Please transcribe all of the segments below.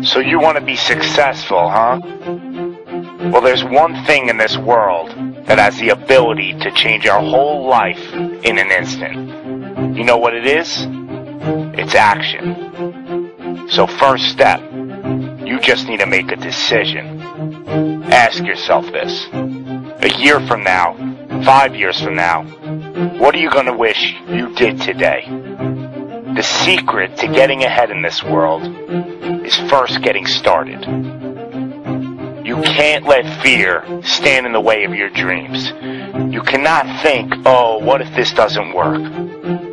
So you want to be successful, huh? Well, there's one thing in this world that has the ability to change our whole life in an instant. You know what it is? It's action. So first step, you just need to make a decision. Ask yourself this. A year from now, 5 years from now, what are you going to wish you did today? The secret to getting ahead in this world is first getting started. You can't let fear stand in the way of your dreams. You cannot think, oh, what if this doesn't work?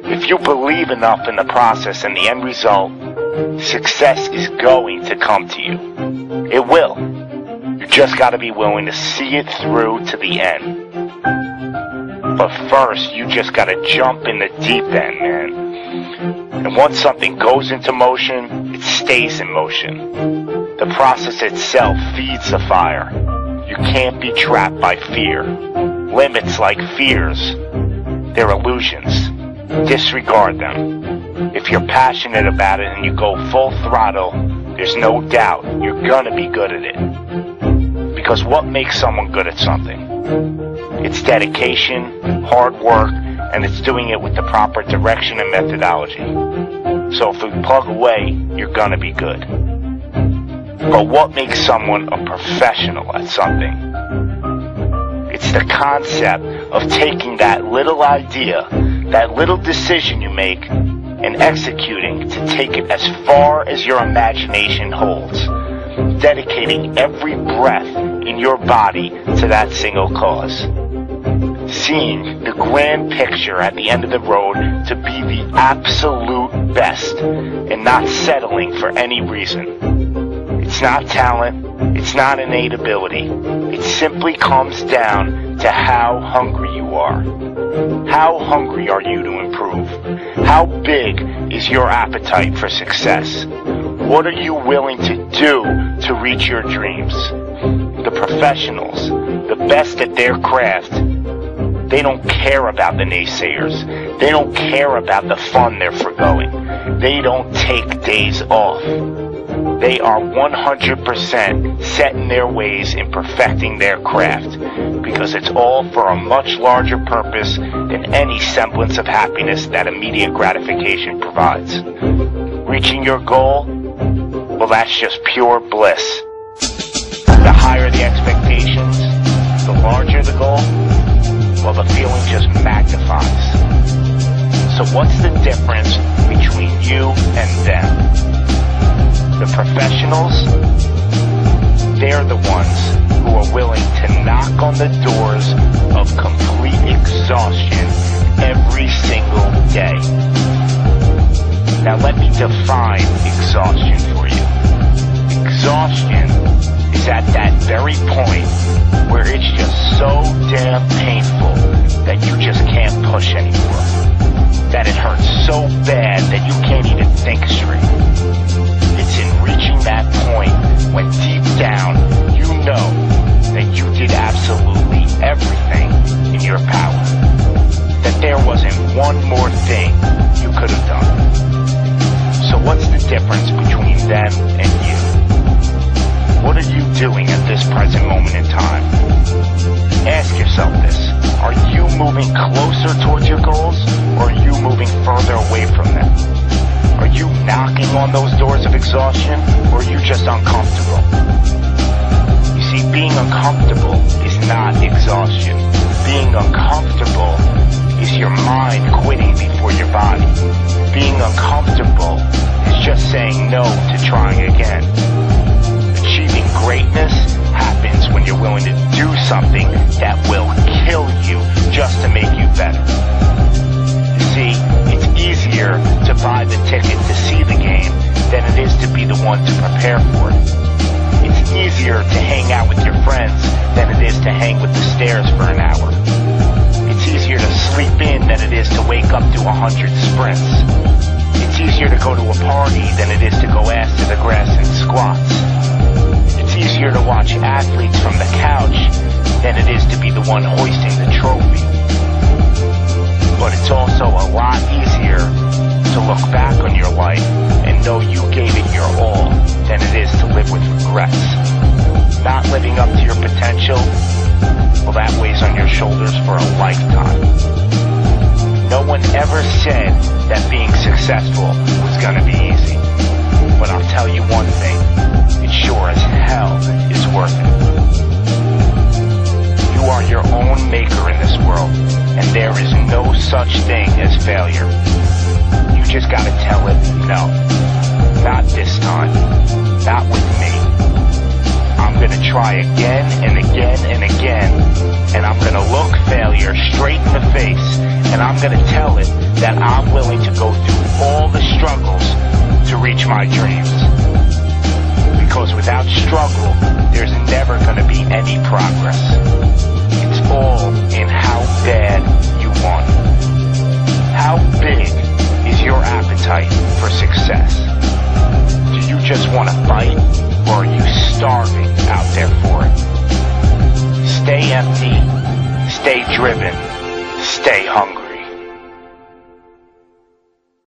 If you believe enough in the process and the end result, success is going to come to you. It will. You just got to be willing to see it through to the end. But first, you just got to jump in the deep end, man. And once something goes into motion, it stays in motion. The process itself feeds the fire. You can't be trapped by fear. Limits like fears, they're illusions. Disregard them. If you're passionate about it and you go full throttle, there's no doubt you're gonna be good at it. Because what makes someone good at something? It's dedication, hard work, and it's doing it with the proper direction and methodology. So if you plug away, you're gonna be good. But what makes someone a professional at something? It's the concept of taking that little idea, that little decision you make, and executing to take it as far as your imagination holds. Dedicating every breath in your body to that single cause. Seeing the grand picture at the end of the road to be the absolute best and not settling for any reason. It's not talent, it's not innate ability. It simply comes down to how hungry you are. How hungry are you to improve? How big is your appetite for success? What are you willing to do to reach your dreams? The professionals, the best at their craft, they don't care about the naysayers. They don't care about the fun they're forgoing. They don't take days off. They are 100% set in their ways in perfecting their craft, because it's all for a much larger purpose than any semblance of happiness that immediate gratification provides. Reaching your goal? Well, that's just pure bliss. The higher the expectations, the larger the goal, well, the feeling just magnifies. So what's the difference between you and them? The professionals, they're the ones who are willing to knock on the doors of complete exhaustion every single day. Now let me define exhaustion for you. Exhaustion is at that very point where it's just so damn painful that you just can't push anymore. That it hurts so bad that you can't even think straight. It's in reaching that point when deep down you know that you did absolutely everything in your power. That there wasn't one more thing you could have done. So what's the difference between them and you? What are you doing at this present moment in time? Ask yourself this. Are you moving closer towards your goals, or are you moving further away from them? Are you knocking on those doors of exhaustion, or are you just uncomfortable? You see, being uncomfortable is not exhaustion. Being uncomfortable is your mind quitting before your body. Being uncomfortable is just saying no to trying again. Achieving greatness happens when you're willing to do something that will kill you just to make you better. You see, it's easier to buy the ticket to see the game than it is to be the one to prepare for it. It's easier to hang out with your friends than it is to hang with the stairs for an hour. It's easier to sleep in than it is to wake up to 100 sprints. It's easier to go to a party than it is to go ass to the grass and squats. It's easier to watch athletes from the couch than it is to be the one hoisting the trophy. But it's also a lot easier to look back on your life and know you gave shoulders for a lifetime. No one ever said that being successful was gonna be easy. But I'll tell you one thing, it sure as hell is worth it. You are your own maker in this world, and there is no such thing as failure. You just gotta tell it, no, not this time, not with me. I'm gonna try again and again and again, and I'm gonna look failure straight in the face, and I'm gonna tell it that I'm willing to go through all the struggles to reach my dreams. Because without struggle, there's never gonna be any progress. It's all in how bad you want it. How big is your appetite for success? Do you just want to fight, or are you starving out there for it? Stay empty, stay driven, stay hungry.